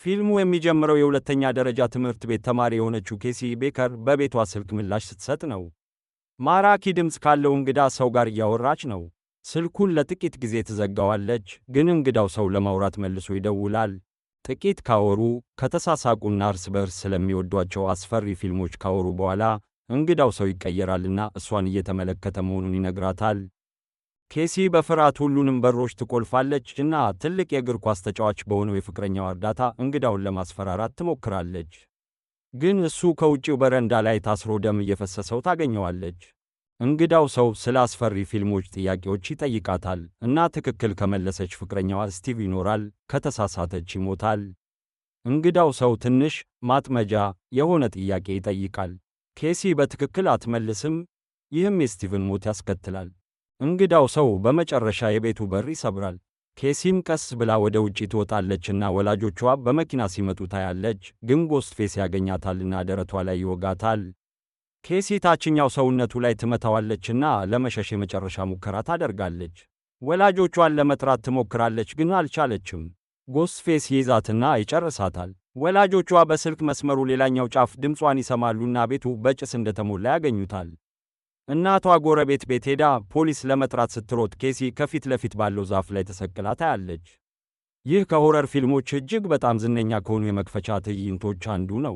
ፊልሙ የሚጀምረው የሁለተኛ ደረጃ ትምህርት ቤት ተማሪ የሆነችው ኬሲ ቤከር በቤቷ ስልክ ምላሽ ስትሰጥ ነው። ማራኪ ድምፅ ካለው እንግዳ ሰው ጋር እያወራች ነው። ስልኩን ለጥቂት ጊዜ ትዘጋዋለች፣ ግን እንግዳው ሰው ለማውራት መልሶ ይደውላል። ጥቂት ካወሩ፣ ከተሳሳቁና እርስ በርስ ስለሚወዷቸው አስፈሪ ፊልሞች ካወሩ በኋላ እንግዳው ሰው ይቀየራልና እሷን እየተመለከተ መሆኑን ይነግራታል። ኬሲ በፍርሃት ሁሉንም በሮች ትቆልፋለች እና ትልቅ የእግር ኳስ ተጫዋች በሆነው የፍቅረኛዋ እርዳታ እንግዳውን ለማስፈራራት ትሞክራለች። ግን እሱ ከውጪው በረንዳ ላይ ታስሮ ደም እየፈሰሰው ታገኘዋለች። እንግዳው ሰው ስለ አስፈሪ ፊልሞች ጥያቄዎች ይጠይቃታል እና ትክክል ከመለሰች ፍቅረኛዋ ስቲቭ ይኖራል፣ ከተሳሳተች ይሞታል። እንግዳው ሰው ትንሽ ማጥመጃ የሆነ ጥያቄ ይጠይቃል። ኬሲ በትክክል አትመልስም፣ ይህም የስቲቭን ሞት ያስከትላል። እንግዳው ሰው በመጨረሻ የቤቱ በር ይሰብራል። ኬሲም ቀስ ብላ ወደ ውጪ ትወጣለችና ወላጆቿ በመኪና ሲመጡ ታያለች፣ ግን ጎስትፌስ ያገኛታልና ደረቷ ላይ ይወጋታል። ኬሲ ታችኛው ሰውነቱ ላይ ትመታዋለችና ለመሸሽ የመጨረሻ ሙከራ ታደርጋለች። ወላጆቿን ለመጥራት ትሞክራለች፣ ግን አልቻለችም። ጎስትፌስ ይይዛትና ይጨርሳታል። ወላጆቿ በስልክ መስመሩ ሌላኛው ጫፍ ድምጿን ይሰማሉና ቤቱ በጭስ እንደተሞላ ያገኙታል። እናቷ ጎረቤት ቤት ሄዳ ፖሊስ ለመጥራት ስትሮጥ ኬሲ ከፊት ለፊት ባለው ዛፍ ላይ ተሰቅላ ታያለች። ይህ ከሆረር ፊልሞች እጅግ በጣም ዝነኛ ከሆኑ የመክፈቻ ትዕይንቶች አንዱ ነው።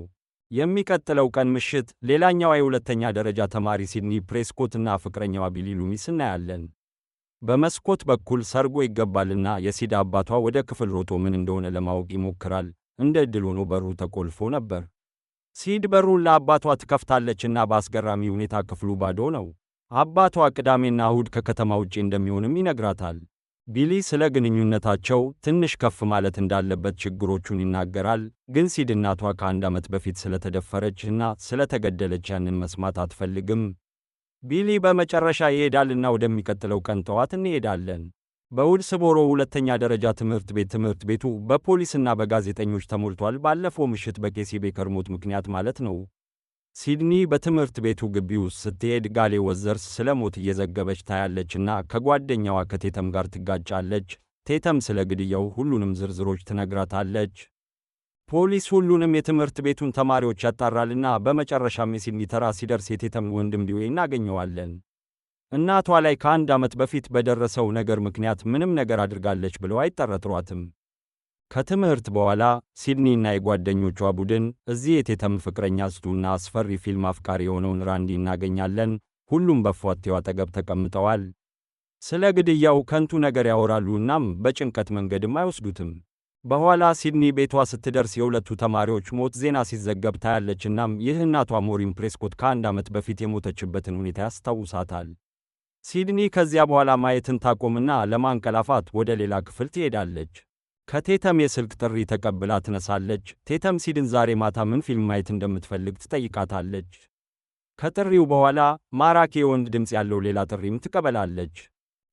የሚቀጥለው ቀን ምሽት ሌላኛዋ የሁለተኛ ደረጃ ተማሪ ሲድኒ ፕሬስኮትና ፍቅረኛዋ ቢሊ ሉሚስ እናያለን። በመስኮት በኩል ሰርጎ ይገባልና የሲድ አባቷ ወደ ክፍል ሮጦ ምን እንደሆነ ለማወቅ ይሞክራል። እንደ ዕድል ሆኖ በሩ ተቆልፎ ነበር። ሲድ በሩን ለአባቷ ትከፍታለችና በአስገራሚ ሁኔታ ክፍሉ ባዶ ነው። አባቷ ቅዳሜና እሁድ ከከተማ ውጪ እንደሚሆንም ይነግራታል። ቢሊ ስለ ግንኙነታቸው ትንሽ ከፍ ማለት እንዳለበት ችግሮቹን ይናገራል፣ ግን ሲድ እናቷ ከ1 ዓመት በፊት ስለተደፈረች እና ስለተገደለች ያንን መስማት አትፈልግም። ቢሊ በመጨረሻ ይሄዳልና ወደሚቀጥለው ቀን ጠዋት እንሄዳለን። በውድስቦሮ ሁለተኛ ደረጃ ትምህርት ቤቱ በፖሊስና በጋዜጠኞች ተሞልቷል። ባለፈው ምሽት በኬሲ ቤከር ሞት ምክንያት ማለት ነው። ሲድኒ በትምህርት ቤቱ ግቢ ውስጥ ስትሄድ ጋሌ ወዘርስ ስለ ሞት እየዘገበች ታያለችና ከጓደኛዋ ከቴተም ጋር ትጋጫለች። ቴተም ስለ ግድያው ሁሉንም ዝርዝሮች ትነግራታለች። ፖሊስ ሁሉንም የትምህርት ቤቱን ተማሪዎች ያጣራልና በመጨረሻም የሲድኒ ተራ ሲደርስ የቴተም ወንድም ዲዌይ እናገኘዋለን። እናቷ ላይ ከ1 ዓመት በፊት በደረሰው ነገር ምክንያት ምንም ነገር አድርጋለች ብለው አይጠረጥሯትም። ከትምህርት በኋላ ሲድኒና የጓደኞቿ ቡድን እዚህ የቴተም ፍቅረኛ ስቱና አስፈሪ ፊልም አፍቃሪ የሆነውን ራንዲ እናገኛለን። ሁሉም በፏቴው አጠገብ ተቀምጠዋል። ስለ ግድያው ከንቱ ነገር ያወራሉ እናም በጭንቀት መንገድም አይወስዱትም። በኋላ ሲድኒ ቤቷ ስትደርስ የሁለቱ ተማሪዎች ሞት ዜና ሲዘገብ ታያለች። እናም ይህ እናቷ ሞሪን ፕሬስኮት ከ1 ዓመት በፊት የሞተችበትን ሁኔታ ያስታውሳታል። ሲድኒ ከዚያ በኋላ ማየትን ታቆምና ለማንቀላፋት ወደ ሌላ ክፍል ትሄዳለች። ከቴተም የስልክ ጥሪ ተቀብላ ትነሳለች። ቴተም ሲድን ዛሬ ማታ ምን ፊልም ማየት እንደምትፈልግ ትጠይቃታለች። ከጥሪው በኋላ ማራኪ የወንድ ድምፅ ያለው ሌላ ጥሪም ትቀበላለች።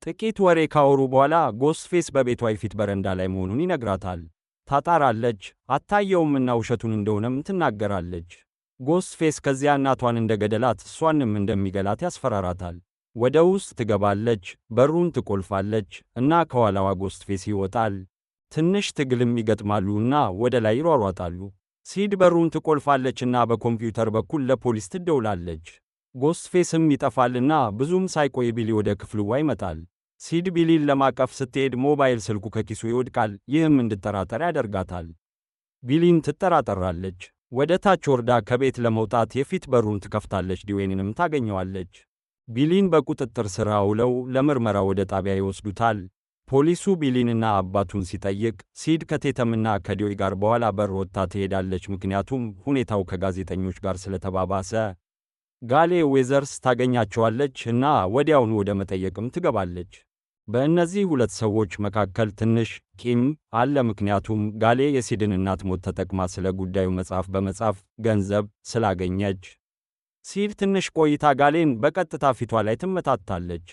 ጥቂት ወሬ ካወሩ በኋላ ጎስትፌስ በቤቷ የፊት በረንዳ ላይ መሆኑን ይነግራታል። ታጣራለች፣ አታየውምና ውሸቱን እንደሆነም ትናገራለች። ጎስትፌስ ከዚያ እናቷን እንደገደላት እሷንም እንደሚገላት ያስፈራራታል። ወደ ውስጥ ትገባለች፣ በሩን ትቆልፋለች እና ከኋላዋ ጎስትፌስ ይወጣል። ትንሽ ትግልም ይገጥማሉና ወደ ላይ ይሯሯጣሉ። ሲድ በሩን ትቆልፋለችና በኮምፒውተር በኩል ለፖሊስ ትደውላለች። ጎስትፌስም ይጠፋልና ብዙም ሳይቆይ ቢሊ ወደ ክፍሉ ይመጣል። ሲድ ቢሊን ለማቀፍ ስትሄድ ሞባይል ስልኩ ከኪሱ ይወድቃል። ይህም እንድትጠራጠር ያደርጋታል። ቢሊን ትጠራጠራለች። ወደ ታች ወርዳ ከቤት ለመውጣት የፊት በሩን ትከፍታለች። ዲዌይንንም ታገኘዋለች። ቢሊን በቁጥጥር ስር አውለው ለምርመራ ወደ ጣቢያ ይወስዱታል። ፖሊሱ ቢሊንና አባቱን ሲጠይቅ ሲድ ከቴተምና ከዲዌይ ጋር በኋላ በር ወጥታ ትሄዳለች፣ ምክንያቱም ሁኔታው ከጋዜጠኞች ጋር ስለተባባሰ። ጋሌ ዌዘርስ ታገኛቸዋለች እና ወዲያውኑ ወደ መጠየቅም ትገባለች። በእነዚህ ሁለት ሰዎች መካከል ትንሽ ቂም አለ፣ ምክንያቱም ጋሌ የሲድን እናት ሞት ተጠቅማ ስለ ጉዳዩ መጽሐፍ በመጻፍ ገንዘብ ስላገኘች። ሲድ ትንሽ ቆይታ ጋሌን በቀጥታ ፊቷ ላይ ትመታታለች።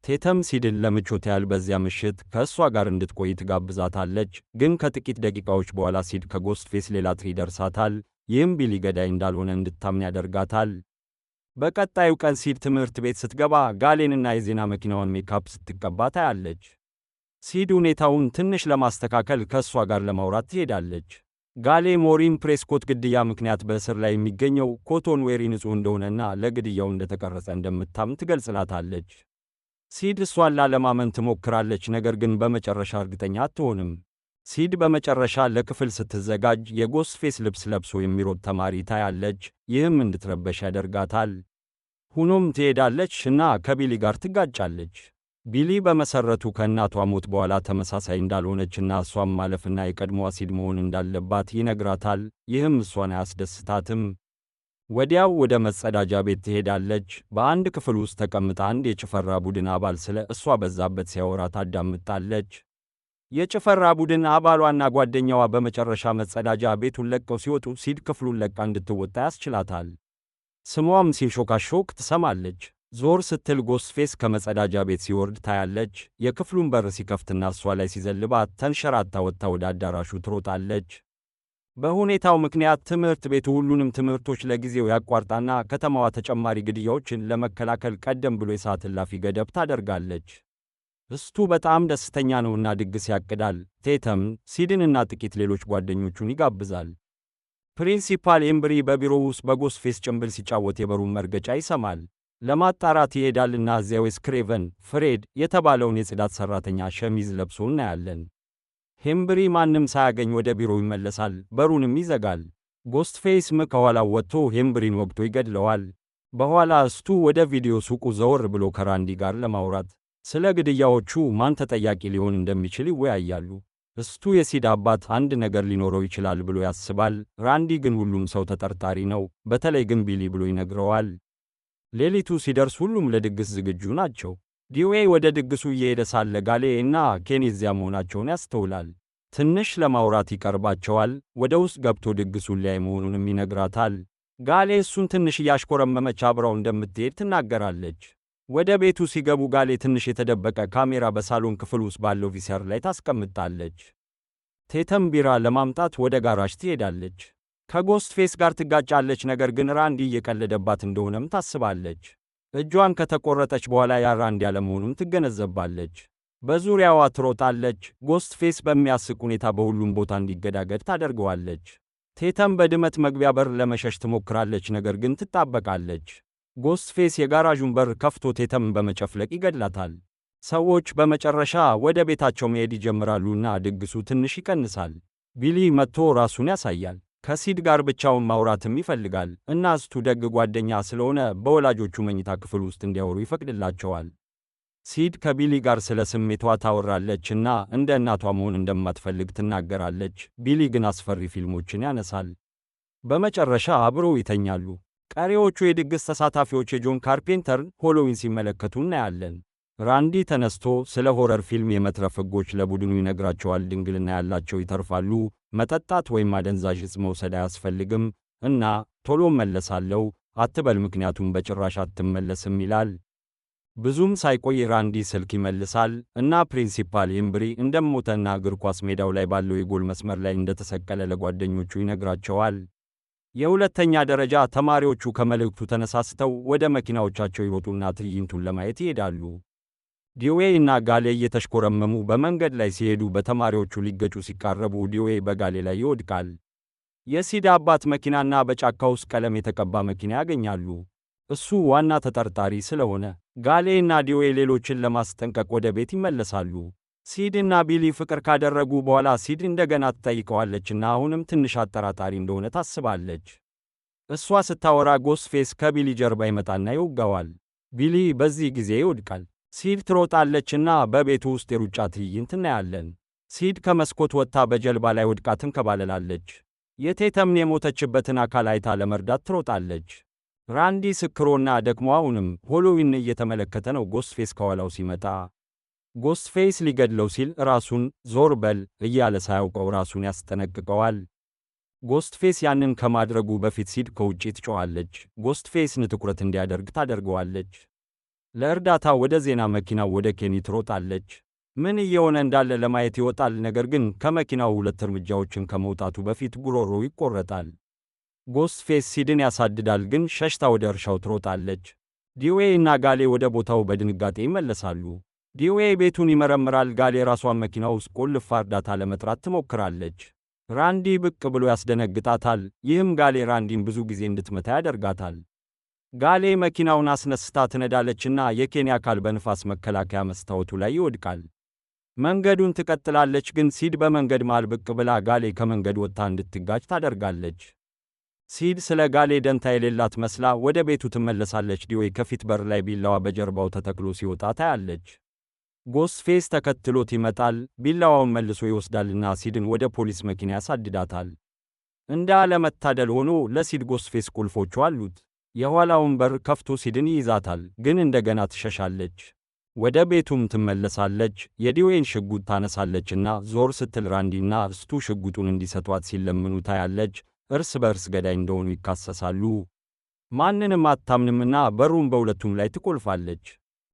ቴተም ሲድን ለምቾት ያህል በዚያ ምሽት ከእሷ ጋር እንድትቆይ ትጋብዛታለች፣ ግን ከጥቂት ደቂቃዎች በኋላ ሲድ ከጎስትፌስ ሌላ ትሪ ይደርሳታል። ይህም ቢሊ ገዳይ እንዳልሆነ እንድታምን ያደርጋታል። በቀጣዩ ቀን ሲድ ትምህርት ቤት ስትገባ ጋሌንና የዜና መኪናዋን ሜካፕ ስትቀባ ታያለች። ሲድ ሁኔታውን ትንሽ ለማስተካከል ከእሷ ጋር ለማውራት ትሄዳለች። ጋሌ ሞሪን ፕሬስኮት ግድያ ምክንያት በእስር ላይ የሚገኘው ኮቶን ዌሪ ንጹሕ እንደሆነና ለግድያው እንደተቀረጸ እንደምታምን ትገልጽላታለች። ሲድ እሷን ላለማመን ትሞክራለች፣ ነገር ግን በመጨረሻ እርግጠኛ አትሆንም። ሲድ በመጨረሻ ለክፍል ስትዘጋጅ የጎስትፌስ ልብስ ለብሶ የሚሮጥ ተማሪ ታያለች። ይህም እንድትረበሽ ያደርጋታል። ሆኖም ትሄዳለች እና ከቢሊ ጋር ትጋጫለች። ቢሊ በመሰረቱ ከእናቷ ሞት በኋላ ተመሳሳይ እንዳልሆነችና እሷም ማለፍና የቀድሞዋ ሲድ መሆን እንዳለባት ይነግራታል። ይህም እሷን አያስደስታትም። ወዲያው ወደ መጸዳጃ ቤት ትሄዳለች። በአንድ ክፍል ውስጥ ተቀምጣ አንድ የጭፈራ ቡድን አባል ስለ እሷ በዛበት ሲያወራ ታዳምጣለች። የጭፈራ ቡድን አባሏና ጓደኛዋ በመጨረሻ መጸዳጃ ቤቱን ለቀው ሲወጡ ሲድ ክፍሉን ለቃ እንድትወጣ ያስችላታል። ስሟም ሲንሾካሾክ ትሰማለች። ዞር ስትል ጎስትፌስ ከመጸዳጃ ቤት ሲወርድ ታያለች። የክፍሉን በር ሲከፍትና እሷ ላይ ሲዘልባት ተንሸራታ ወጥታ ወደ አዳራሹ ትሮጣለች። በሁኔታው ምክንያት ትምህርት ቤቱ ሁሉንም ትምህርቶች ለጊዜው ያቋርጣና ከተማዋ ተጨማሪ ግድያዎችን ለመከላከል ቀደም ብሎ የሰዓት እላፊ ገደብ ታደርጋለች። እስቱ በጣም ደስተኛ ነውና ድግስ ያቅዳል። ቴተም ሲድንና ጥቂት ሌሎች ጓደኞቹን ይጋብዛል። ፕሪንሲፓል ኤምብሪ በቢሮው ውስጥ በጎስትፌስ ጭንብል ሲጫወት የበሩን መርገጫ ይሰማል። ለማጣራት ይሄዳልና እዚያው ስክሬቨን ፍሬድ የተባለውን የጽዳት ሠራተኛ ሸሚዝ ለብሶ እናያለን። ሄምብሪ ማንም ሳያገኝ ወደ ቢሮው ይመለሳል፣ በሩንም ይዘጋል። ጎስትፌስም ከኋላው ወጥቶ ሄምብሪን ወግቶ ይገድለዋል። በኋላ እስቱ ወደ ቪዲዮ ሱቁ ዘወር ብሎ ከራንዲ ጋር ለማውራት ስለ ግድያዎቹ ማን ተጠያቂ ሊሆን እንደሚችል ይወያያሉ። እስቱ የሲድ አባት አንድ ነገር ሊኖረው ይችላል ብሎ ያስባል። ራንዲ ግን ሁሉም ሰው ተጠርጣሪ ነው፣ በተለይ ግን ቢሊ ብሎ ይነግረዋል። ሌሊቱ ሲደርስ ሁሉም ለድግስ ዝግጁ ናቸው። ዲዌይ ወደ ድግሱ እየሄደ ሳለ ጋሌ እና ኬኒ እዚያ መሆናቸውን ያስተውላል። ትንሽ ለማውራት ይቀርባቸዋል። ወደ ውስጥ ገብቶ ድግሱን ሊያይ መሆኑንም ይነግራታል። ጋሌ እሱን ትንሽ እያሽኮረመመች አብራው እንደምትሄድ ትናገራለች። ወደ ቤቱ ሲገቡ ጋሌ ትንሽ የተደበቀ ካሜራ በሳሎን ክፍል ውስጥ ባለው ቪሲአር ላይ ታስቀምጣለች። ቴተም ቢራ ለማምጣት ወደ ጋራዥ ትሄዳለች። ከጎስትፌስ ጋር ትጋጫለች፣ ነገር ግን ራንዲ እየቀለደባት እንደሆነም ታስባለች። እጇን ከተቆረጠች በኋላ ያ ራንዲ ያለመሆኑን ትገነዘባለች። በዙሪያዋ ትሮጣለች። ጎስትፌስ በሚያስቅ ሁኔታ በሁሉም ቦታ እንዲገዳገድ ታደርገዋለች። ቴተም በድመት መግቢያ በር ለመሸሽ ትሞክራለች፣ ነገር ግን ትጣበቃለች። ጎስትፌስ የጋራዡን በር ከፍቶ ቴተምን በመጨፍለቅ ይገድላታል። ሰዎች በመጨረሻ ወደ ቤታቸው መሄድ ይጀምራሉና ድግሱ ትንሽ ይቀንሳል። ቢሊ መጥቶ ራሱን ያሳያል። ከሲድ ጋር ብቻውን ማውራትም ይፈልጋል እና እስቱ ደግ ጓደኛ ስለሆነ በወላጆቹ መኝታ ክፍል ውስጥ እንዲያወሩ ይፈቅድላቸዋል። ሲድ ከቢሊ ጋር ስለ ስሜቷ ታወራለች እና እንደ እናቷ መሆን እንደማትፈልግ ትናገራለች። ቢሊ ግን አስፈሪ ፊልሞችን ያነሳል። በመጨረሻ አብረው ይተኛሉ። ቀሪዎቹ የድግስ ተሳታፊዎች የጆን ካርፔንተርን ሆሎዊን ሲመለከቱ እናያለን። ራንዲ ተነስቶ ስለ ሆረር ፊልም የመትረፍ ሕጎች ለቡድኑ ይነግራቸዋል። ድንግልና ያላቸው ይተርፋሉ፣ መጠጣት ወይም አደንዛዥ ዕፅ መውሰድ አያስፈልግም እና ቶሎ መለሳለሁ አትበል ምክንያቱም በጭራሽ አትመለስም ይላል። ብዙም ሳይቆይ ራንዲ ስልክ ይመልሳል እና ፕሪንሲፓል ኤምብሪ እንደሞተና እግር ኳስ ሜዳው ላይ ባለው የጎል መስመር ላይ እንደተሰቀለ ለጓደኞቹ ይነግራቸዋል። የሁለተኛ ደረጃ ተማሪዎቹ ከመልእክቱ ተነሳስተው ወደ መኪናዎቻቸው ይሮጡና ትዕይንቱን ለማየት ይሄዳሉ። ዲዌይ እና ጋሌ እየተሽኮረመሙ በመንገድ ላይ ሲሄዱ በተማሪዎቹ ሊገጩ ሲቃረቡ ዲዌይ በጋሌ ላይ ይወድቃል። የሲድ አባት መኪናና በጫካ ውስጥ ቀለም የተቀባ መኪና ያገኛሉ። እሱ ዋና ተጠርጣሪ ስለሆነ ጋሌ እና ዲዌይ ሌሎችን ለማስጠንቀቅ ወደ ቤት ይመለሳሉ። ሲድ እና ቢሊ ፍቅር ካደረጉ በኋላ ሲድ እንደገና ትጠይቀዋለችና አሁንም ትንሽ አጠራጣሪ እንደሆነ ታስባለች። እሷ ስታወራ ጎስትፌስ ከቢሊ ጀርባ ይመጣና ይወጋዋል። ቢሊ በዚህ ጊዜ ይወድቃል። ሲድ ትሮጣለችና በቤቱ ውስጥ የሩጫ ትዕይንት እናያለን። ሲድ ከመስኮት ወጥታ በጀልባ ላይ ወድቃ ትንከባለላለች። የቴተምን የሞተችበትን አካል አይታ ለመርዳት ትሮጣለች። ራንዲ ስክሮና ደክሞ አሁንም ሆሎዊን እየተመለከተ ነው። ጎስትፌስ ከኋላው ሲመጣ ጎስትፌስ ሊገድለው ሲል ራሱን ዞር በል እያለ ሳያውቀው ራሱን ያስጠነቅቀዋል። ጎስትፌስ ያንን ከማድረጉ በፊት ሲድ ከውጪ ትጮኻለች። ጎስትፌስን ትኩረት እንዲያደርግ ታደርገዋለች። ለእርዳታ ወደ ዜና መኪናው ወደ ኬኒ ትሮጣለች። ምን እየሆነ እንዳለ ለማየት ይወጣል፣ ነገር ግን ከመኪናው 2 እርምጃዎችን ከመውጣቱ በፊት ጉሮሮው ይቆረጣል። ጎስትፌስ ሲድን ያሳድዳል፣ ግን ሸሽታ ወደ እርሻው ትሮጣለች። ዲዌይ እና ጋሌ ወደ ቦታው በድንጋጤ ይመለሳሉ። ዲዌይ ቤቱን ይመረምራል። ጋሌ ራሷን መኪና ውስጥ ቆልፋ እርዳታ ለመጥራት ትሞክራለች። ራንዲ ብቅ ብሎ ያስደነግጣታል። ይህም ጋሌ ራንዲን ብዙ ጊዜ እንድትመታ ያደርጋታል። ጋሌ መኪናውን አስነስታ ትነዳለችና የኬኒ አካል በንፋስ መከላከያ መስታወቱ ላይ ይወድቃል። መንገዱን ትቀጥላለች፣ ግን ሲድ በመንገድ መሃል ብቅ ብላ ጋሌ ከመንገድ ወጥታ እንድትጋጭ ታደርጋለች። ሲድ ስለ ጋሌ ደንታ የሌላት መስላ ወደ ቤቱ ትመለሳለች። ዲዌይ ከፊት በር ላይ ቢላዋ በጀርባው ተተክሎ ሲወጣ ታያለች። ጎስትፌስ ተከትሎት ይመጣል። ቢላዋውን መልሶ ይወስዳልና ሲድን ወደ ፖሊስ መኪና ያሳድዳታል። እንደ አለመታደል ሆኖ ለሲድ ጎስትፌስ ቁልፎቹ አሉት። የኋላውን በር ከፍቶ ሲድን ይይዛታል፣ ግን እንደገና ትሸሻለች። ወደ ቤቱም ትመለሳለች። የዲዌይን ሽጉጥ ታነሳለችና ዞር ስትል ራንዲና ስቱ ሽጉጡን እንዲሰጧት ሲለምኑ ታያለች። እርስ በርስ ገዳይ እንደሆኑ ይካሰሳሉ። ማንንም አታምንምና በሩን በሁለቱም ላይ ትቆልፋለች።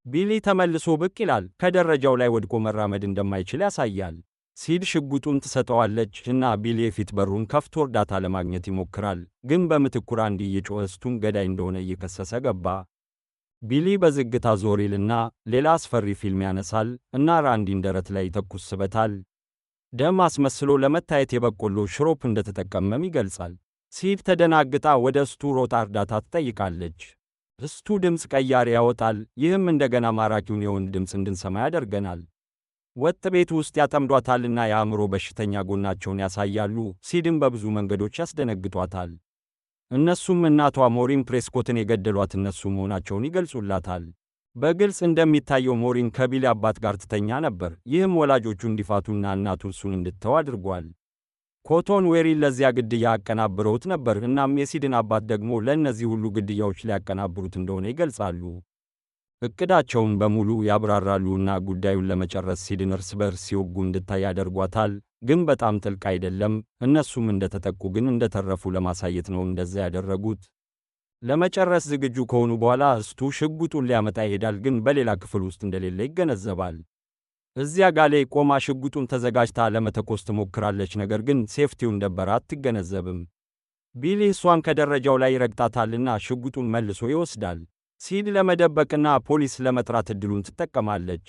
ቢሊ ተመልሶ ብቅ ይላል። ከደረጃው ላይ ወድቆ መራመድ እንደማይችል ያሳያል። ሲድ ሽጉጡን ትሰጠዋለች እና ቢሊ የፊት በሩን ከፍቶ እርዳታ ለማግኘት ይሞክራል። ግን በምትኩ ራንዲ እየጮኸ ስቱን ገዳይ እንደሆነ እየከሰሰ ገባ። ቢሊ በዝግታ ዞር ይልና ሌላ አስፈሪ ፊልም ያነሳል እና ራንዲን ደረት ላይ ይተኩስበታል። ደም አስመስሎ ለመታየት የበቆሎ ሽሮፕ እንደተጠቀመም ይገልጻል። ሲድ ተደናግጣ ወደ ስቱ ሮጣ እርዳታ ትጠይቃለች። ስቱ ድምፅ ቀያሪ ያወጣል። ይህም እንደገና ማራኪውን የወንድ ድምፅ እንድንሰማ ያደርገናል። ወጥ ቤት ውስጥ ያጠምዷታልና የአእምሮ በሽተኛ ጎናቸውን ያሳያሉ። ሲድም በብዙ መንገዶች ያስደነግጧታል። እነሱም እናቷ ሞሪን ፕሬስኮትን የገደሏት እነሱ መሆናቸውን ይገልጹላታል። በግልጽ እንደሚታየው ሞሪን ከቢሊ አባት ጋር ትተኛ ነበር። ይህም ወላጆቹ እንዲፋቱና እናቱ እሱን እንድትተው አድርጓል። ኮቶን ዌሪን ለዚያ ግድያ አቀናብረውት ነበር። እናም የሲድን አባት ደግሞ ለእነዚህ ሁሉ ግድያዎች ሊያቀናብሩት እንደሆነ ይገልጻሉ። እቅዳቸውን በሙሉ ያብራራሉና ጉዳዩን ለመጨረስ ሲድን እርስ በርስ ሲወጉ እንድታይ ያደርጓታል። ግን በጣም ጥልቅ አይደለም። እነሱም እንደተጠቁ ግን እንደተረፉ ለማሳየት ነው እንደዛ ያደረጉት። ለመጨረስ ዝግጁ ከሆኑ በኋላ ስቱ ሽጉጡን ሊያመጣ ይሄዳል፣ ግን በሌላ ክፍል ውስጥ እንደሌለ ይገነዘባል። እዚያ ጋሌ ቆማ ሽጉጡን ተዘጋጅታ ለመተኮስ ትሞክራለች፣ ነገር ግን ሴፍቲው እንደበራ አትገነዘብም። ቢሊ እሷን ከደረጃው ላይ ይረግጣታልና ሽጉጡን መልሶ ይወስዳል። ሲድ ለመደበቅና ፖሊስ ለመጥራት ዕድሉን ትጠቀማለች።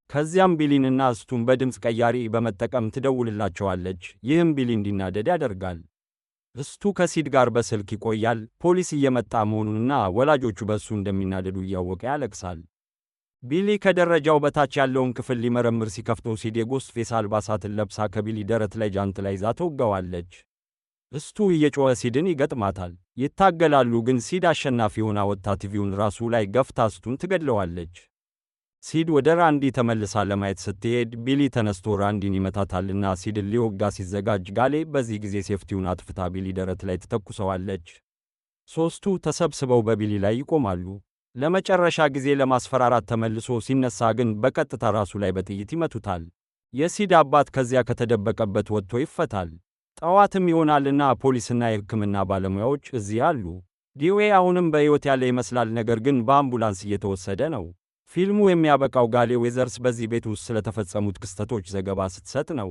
ከዚያም ቢሊንና ስቱን በድምፅ ቀያሪ በመጠቀም ትደውልላቸዋለች። ይህም ቢሊ እንዲናደድ ያደርጋል። ስቱ ከሲድ ጋር በስልክ ይቆያል። ፖሊስ እየመጣ መሆኑንና ወላጆቹ በእሱ እንደሚናደዱ እያወቀ ያለቅሳል። ቢሊ ከደረጃው በታች ያለውን ክፍል ሊመረምር ሲከፍተው ሲድ የጎስትፌስ አልባሳትን ለብሳ ከቢሊ ደረት ላይ ጃንጥላ ይዛ ትወጋዋለች። ስቱ እየጮኸ ሲድን ይገጥማታል። ይታገላሉ፣ ግን ሲድ አሸናፊ ሆና ወጥታ ቲቪውን ራሱ ላይ ገፍታ ስቱን ትገድለዋለች። ሲድ ወደ ራንዲ ተመልሳ ለማየት ስትሄድ ቢሊ ተነስቶ ራንዲን ይመታታልና ሲድን ሊወጋ ሲዘጋጅ ጋሌ በዚህ ጊዜ ሴፍቲውን አጥፍታ ቢሊ ደረት ላይ ትተኩሰዋለች። ሦስቱ ተሰብስበው በቢሊ ላይ ይቆማሉ። ለመጨረሻ ጊዜ ለማስፈራራት ተመልሶ ሲነሳ ግን በቀጥታ ራሱ ላይ በጥይት ይመቱታል። የሲድ አባት ከዚያ ከተደበቀበት ወጥቶ ይፈታል። ጠዋትም ይሆናልና ፖሊስና የሕክምና ባለሙያዎች እዚህ አሉ። ዲዌይ አሁንም በሕይወት ያለ ይመስላል፣ ነገር ግን በአምቡላንስ እየተወሰደ ነው። ፊልሙ የሚያበቃው ጋሌ ዌዘርስ በዚህ ቤት ውስጥ ስለተፈጸሙት ክስተቶች ዘገባ ስትሰጥ ነው።